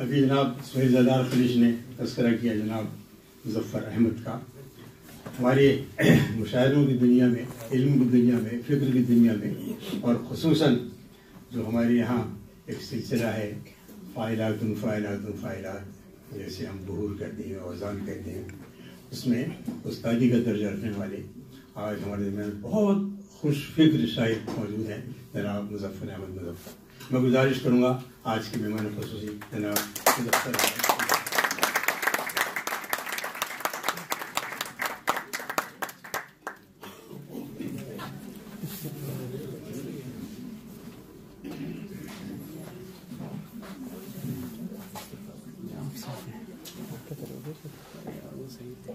ابھی جناب سہیل زادار خلیش نے تذکرہ کیا جناب مظفر احمد کا. ہمارے مشاعروں کی دنیا میں، علم کی دنیا میں، فکر کی دنیا میں، اور خصوصاً جو ہمارے یہاں ایک سلسلہ ہے فاعلات فاعلات فاعلات، جیسے ہم ظہور کہتے ہیں، اوزان کہتے ہیں، اس میں استادی کا درجہ رکھنے والے آج ہمارے درمیان بہت خوش فکر شاعر موجود ہیں، جناب مظفر احمد مظفر. میں گزارش کروں گا آج کے مہمان خصوصی جناب مظفر احمد.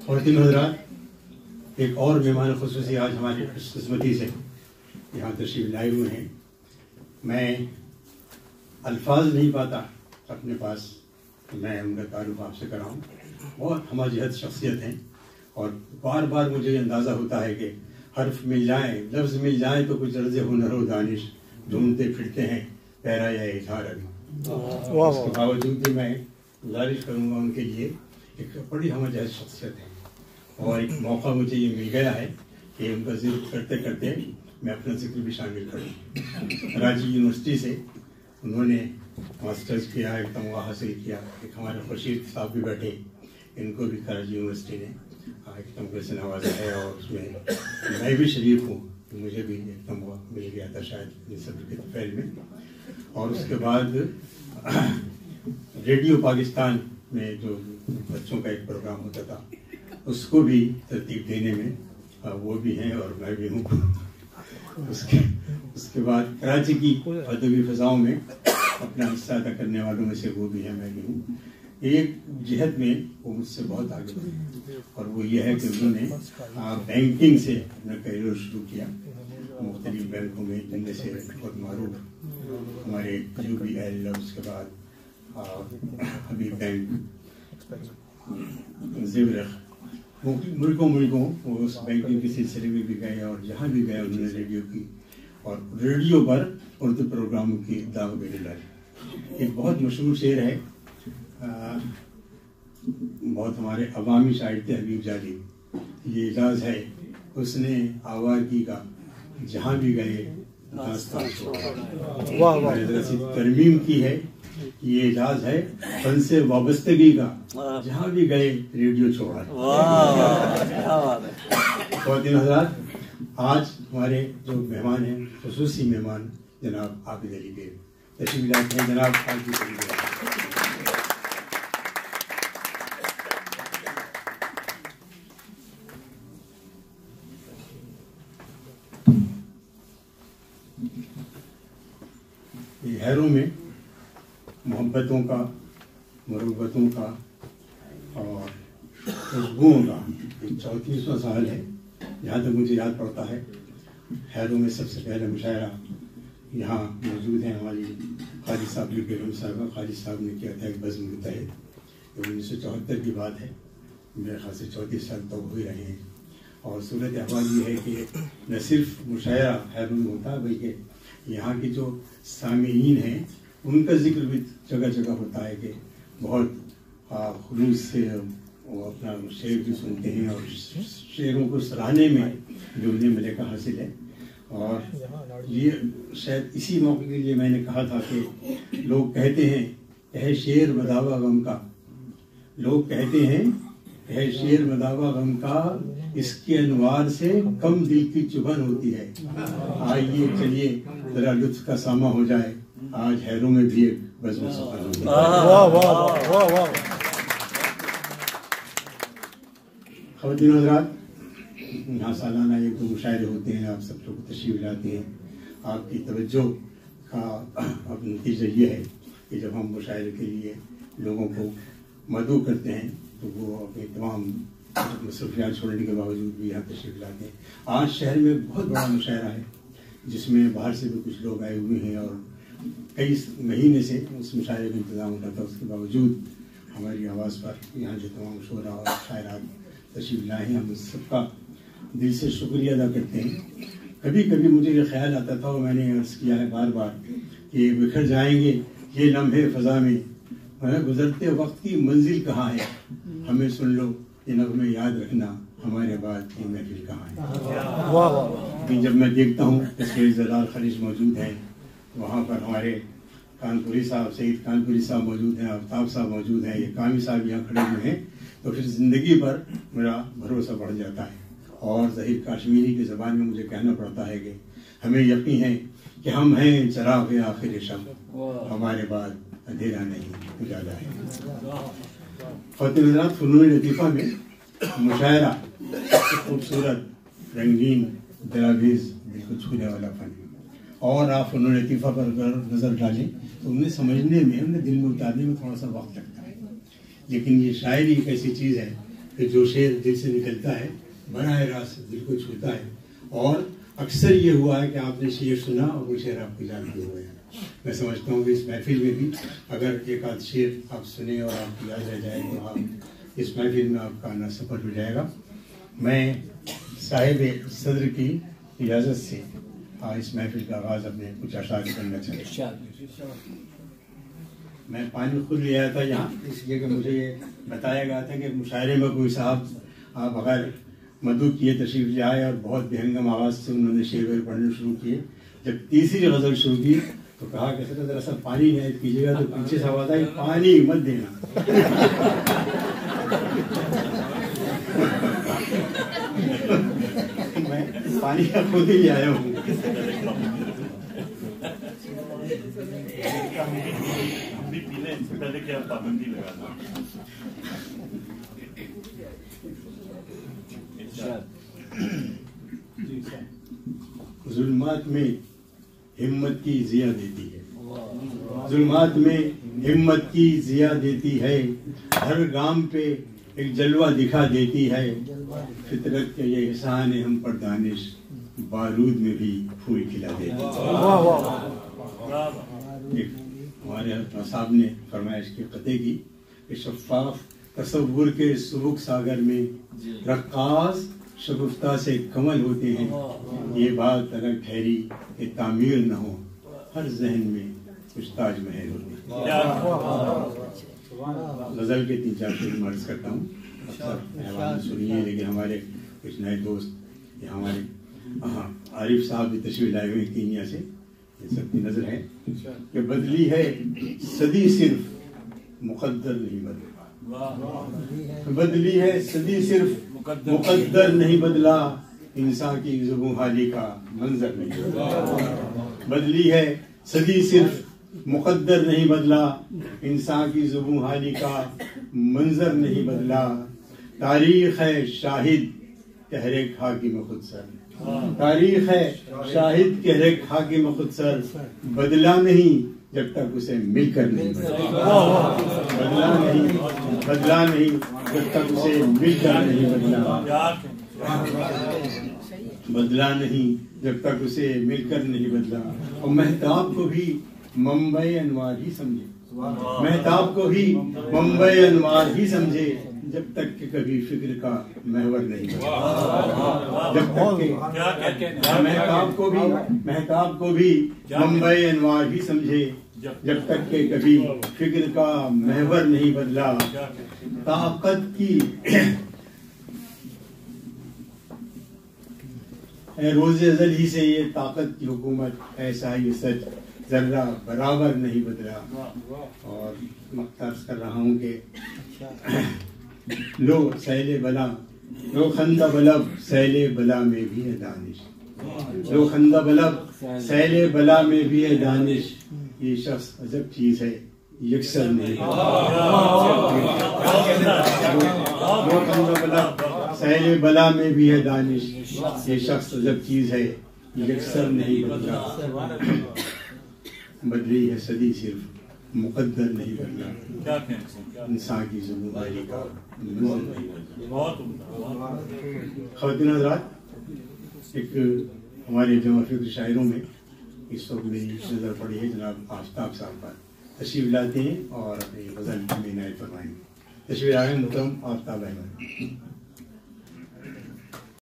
خواتین حضرات، ایک اور مہمان خصوصی آج ہماری خوش قسمتی سے یہاں تشریف لائے ہوئے ہیں. میں الفاظ نہیں پاتا اپنے پاس کہ میں ان کا تعارف آپ سے کراؤں. بہت ہمہ جہت شخصیت ہیں، اور بار بار مجھے یہ اندازہ ہوتا ہے کہ حرف مل جائیں، لفظ مل جائیں تو کچھ عرض ہنر و دانش ڈھونڈتے پھرتے ہیں پیرا یا اظہار ابھی. اس کے باوجود بھی میں گزارش کروں گا ان کے لیے، ایک بڑی ہمہ جہت شخصیت ہے، اور ایک موقع مجھے یہ مل گیا ہے کہ ان کا ذکر کرتے کرتے میں اپنا ذکر بھی شامل کروں. کراچی یونیورسٹی سے انہوں نے ماسٹرز کیا، ایک تمغہ حاصل کیا. ایک ہمارے خورشید صاحب بھی بیٹھے، ان کو بھی کراچی یونیورسٹی نے ایک تمغے سے نوازا ہے، اور اس میں میں بھی شریک ہوں. مجھے بھی ایک تمغہ مل گیا تھا شاید صدر کے طفیل میں. اور اس کے بعد ریڈیو پاکستان میں جو بچوں کا ایک پروگرام ہوتا تھا، اس کو بھی ترتیب دینے میں وہ بھی ہیں اور میں بھی ہوں. اس کے بعد کراچی کی ادبی فضاؤں میں اپنا حصہ ادا کرنے والوں میں سے وہ بھی ہیں، میں بھی ہوں. ایک جہت میں وہ مجھ سے بہت آگے بڑھے، اور وہ یہ ہے کہ انہوں نے بینکنگ سے اپنا کیریئر شروع کیا مختلف بینکوں میں، جن میں سے بہت معروف ہمارے UBL، اس کے بعد حبیب بینک، زیورخ، ملکوں وہ اس بینکنگ کے سلسلے میں بھی گئے، اور جہاں بھی گئے انہوں نے ریڈیو کی، اور ریڈیو پر اردو پروگراموں کی داغ بھی ڈالی. ایک بہت مشہور شعر ہے، بہت ہمارے عوامی شاعر تھے حبیب جالی، یہ اعجاز ہے اس نے آوارگی کا جہاں بھی گئے داستان ترمیم کی ہے. یہ اعجاز ہے فن سے وابستگی کا، جہاں بھی گئے ریڈیو چھوڑا. خواتین حضرات، آج ہمارے جو مہمان ہیں، خصوصی مہمان جناب عابد علی بیگ تشریف لاتے ہیں. جناب عابد علی بیگ، ہیروں میں محبتوں کا، مربتوں کا اور خوشبوؤں کا 34واں سال ہے. جہاں تک مجھے یاد پڑتا ہے، ہیروں میں سب سے پہلا مشاعرہ یہاں موجود ہے ہماری خالد صاحب کی بیگم صاحبہ. خالد صاحب نے کیا تھا ایک بزم متحد، 1974 کی بات ہے، میرے خیال سے 34 سال تو ہو ہی رہے ہیں. اور صورت احوال یہ ہے کہ نہ صرف مشاعرہ ہیروں میں ہوتا بلکہ یہاں کے جو سامعین ہیں ان کا ذکر بھی جگہ جگہ ہوتا ہے کہ بہت خلوص سے وہ اپنا شعر بھی سنتے ہیں، اور شعروں کو سراہنے میں جو انہیں ملکہ حاصل ہے. اور یہ شاید اسی موقع کے لیے میں نے کہا تھا کہ لوگ کہتے ہیں کہ شعر مداوا غم کا، لوگ کہتے ہیں کہ شعر مداوا غم کا، اس کے انوار سے کم دل کی چبھن ہوتی ہے. آئیے چلیے ذرا لطف کا سامہ ہو جائے، آج ہیروں میں بھی ایک بزم سفر ہوتی ہے. خواتین حضرات، یہاں سالانہ ایک دو مشاعرے ہوتے ہیں، آپ سب لوگ تشریف لاتے ہیں. آپ کی توجہ کا اب نتیجہ یہ ہے کہ جب ہم مشاعرے کے لیے لوگوں کو مدعو کرتے ہیں تو وہ اپنے تمام مصروفیات چھوڑنے کے باوجود بھی یہاں تشریف لاتے ہیں. آج شہر میں بہت بڑا مشاعرہ ہے جس میں باہر سے بھی کچھ لوگ آئے ہوئے ہیں، اور کئی مہینے سے اس مشاعرے کا انتظام ہوتا تھا. اس کے باوجود ہماری آواز پر یہاں جو تمام شعراء اور شاعرات تشریف لائے ہیں، ہم اس سب کا دل سے شکریہ ادا کرتے ہیں. کبھی کبھی مجھے یہ خیال آتا تھا، اور میں نے عرض کیا ہے بار بار، کہ بکھر جائیں گے یہ لمحے فضا میں، گزرتے وقت کی منزل کہاں ہے، ہمیں سن لو یہ نغمے یاد رکھنا، ہمارے بعد کی محفل کہاں ہے۔ جب میں دیکھتا ہوں کہ زلال خلیج موجود ہیں، وہاں پر ہمارے کانپوری صاحب، سعید کانپوری صاحب موجود ہیں، آفتاب صاحب موجود ہیں، یہ کامی صاحب یہاں کھڑے ہوئے ہیں، تو پھر زندگی پر میرا بھروسہ بڑھ جاتا ہے۔ اور ظہیر کاشمیری کی زبان میں مجھے کہنا پڑتا ہے کہ ہمیں یقین ہے کہ ہم ہیں چراغ آخر شب، ہمارے بعد اندھیرا نہیں اجالا ہے۔ خواتین حضرات، فنون لطیفہ میں مشاعرہ خوبصورت، رنگین، دلآویز، دل کو چھونے والا فن ہے، اور آپ فنون لطیفہ پر اگر نظر ڈالیں تو انہیں سمجھنے میں، انہیں دل میں اتارنے میں تھوڑا سا وقت لگتا ہے، لیکن یہ شاعری ایک ایسی چیز ہے کہ جو شعر دل سے نکلتا ہے براہ راست دل کو چھوتا ہے۔ اور اکثر یہ ہوا ہے کہ آپ نے شعر سنا اور وہ شعر آپ کو یاد بھی ہوا ہے۔ میں سمجھتا ہوں کہ اس محفل میں بھی اگر ایک آدھ شعر آپ سنیں اور آپ کو یاد رہ جائے تو آپ اس محفل میں آپ کا آنا سفر ہو جائے گا۔ میں صاحب صدر کی اجازت سے اس محفل کا آغاز اپنے کچھ اشعار کرنا چاہتا ہوں۔ میں پانی خود لے آیا تھا یہاں، اس لیے کہ مجھے یہ بتایا گیا تھا کہ مشاعرے میں کوئی صاحب آپ بغیر مدعو کیے تشریف لے آئے، اور بہت بہنگم آواز سے انہوں نے شعر ویر پڑھنے شروع کیے۔ جب تیسری غزل شروع کی تو کہا کہ سر ذرا سا پانی نہایت کیجیے گا، تو پیچھے سے آواز آئی پانی مت دینا۔ میں پانی کا خود ہی لے آیا ہوں۔ ظلمات میں ہمت کی ضیا دیتی ہے، ظلمات میں ہمت کی ضیا دیتی ہے، ہر گام پہ ایک جلوہ دکھا دیتی ہے، فطرت کے یہ احسان ہے ہم پر دانش، بارود میں بھی پھول کھلا دیتی ہے۔ ہمارے صاحب نے فرمائش کی قطعے کی کہ شفاف تصور کے سبک ساگر میں رقاص شگفتہ سے کمل ہوتے ہیں، یہ بات اگر ٹھہری کہ تعمیر نہ ہو، ہر ذہن میں کچھ تاج محل ہوتے ہیں۔ غزل کے 3-4 شعر عرض کرتا ہوں، اکثر سنیے، لیکن ہمارے کچھ نئے دوست یا ہمارے عارف صاحب بھی تشریف لائے ہوئے کینیا سے، یہ سب کی نظر ہے کہ بدلی ہے صدی صرف مقدر نہیں بدلا، بدلی ہے صدی صرف مقدر نہیں بدلا، انسان کی زبوں حالی کا منظر نہیں بدلا، بدلی ہے صدی صرف مقدر نہیں بدلا، انسان کی زبوں حالی کا منظر نہیں بدلا، تاریخ ہے شاہد کہ ہر ایک حاکم خود سر، تاریخ ہے شاہد کہ ہر ایک حاکم خود سر، بدلا نہیں جب تک اسے مل کر نہیں بدلا، بدلا نہیں، بدلا نہیں جب تک اسے مل کر نہیں بدلا، بدلا نہیں جب تک اسے مل کر نہیں بدلا۔ اور مہتاب کو بھی منبع انوار ہی سمجھے، مہتاب کو بھی منبع انوار ہی سمجھے، جب تک کہ کبھی فکر کا محور نہیں بنا، جب تک کہ مہتاب کو بھی منبع انوار ہی سمجھے، جب تک کہ کبھی فکر کا محور نہیں بدلا، طاقت کی روز ازل ہی سے یہ طاقت کی حکومت، ایسا ہی سچ ذرہ برابر نہیں بدلا۔ اور مختص کر رہا ہوں کہ لو سیل بلا، لو خندہ بلب سیل بلا میں بھی ہے دانش، لو خندہ بلب سیل بلا میں بھی ہے دانش، یہ شخص عجب چیز ہے یکسر نہیں، لو خندہ بلب سیل بلا میں بھی ہے دانش، یہ شخص عجب چیز ہے یکسر نہیں بدلا، بدلی ہے صدی صرف مقدر نہیں بدلا، انسان کی ذمہ داری کا منظر نہیں بدلا۔ خواتین حضرات، ایک ہمارے جمع فکر شاعروں میں اس وقت میری نظر پڑی ہے جناب آفتاب صاحب پر، تشریف لاتے ہیں اور اپنی غزل میں عنایت فرمائیں گے۔ تشریف آئیں محترم آفتاب احمد۔